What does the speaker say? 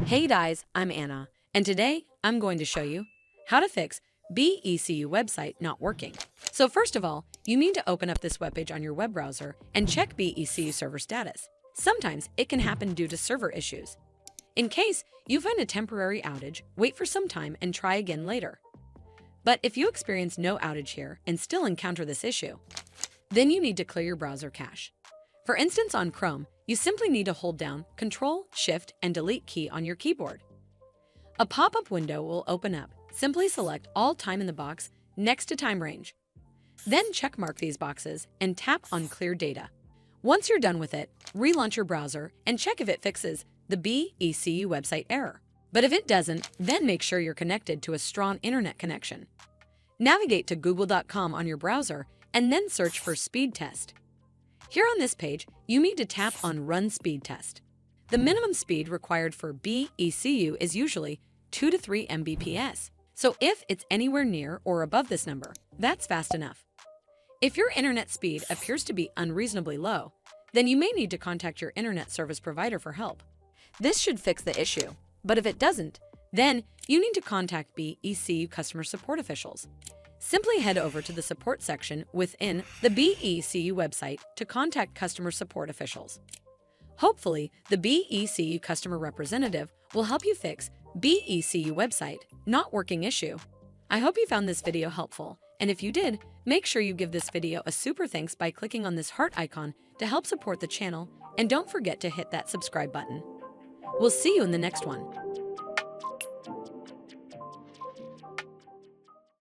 Hey guys, I'm Anna, and today I'm going to show you how to fix BECU website not working. So first of all, you need to open up this webpage on your web browser and check BECU server status. Sometimes it can happen due to server issues. In case you find a temporary outage, wait for some time and try again later. But if you experience no outage here and still encounter this issue, then you need to clear your browser cache. For instance, on Chrome, you simply need to hold down Ctrl, Shift, and Delete key on your keyboard. A pop-up window will open up. Simply select all time in the box next to time range. Then checkmark these boxes and tap on Clear Data. Once you're done with it, relaunch your browser and check if it fixes the BECU website error. But if it doesn't, then make sure you're connected to a strong internet connection. Navigate to google.com on your browser and then search for speed test. Here on this page, you need to tap on Run Speed Test. The minimum speed required for BECU is usually 2 to 3 Mbps. So if it's anywhere near or above this number, that's fast enough. If your internet speed appears to be unreasonably low, then you may need to contact your internet service provider for help. This should fix the issue, but if it doesn't, then you need to contact BECU customer support officials. Simply head over to the support section within the BECU website to contact customer support officials. Hopefully, the BECU customer representative will help you fix BECU website not working issue. I hope you found this video helpful, and if you did, make sure you give this video a super thanks by clicking on this heart icon to help support the channel, and don't forget to hit that subscribe button. We'll see you in the next one.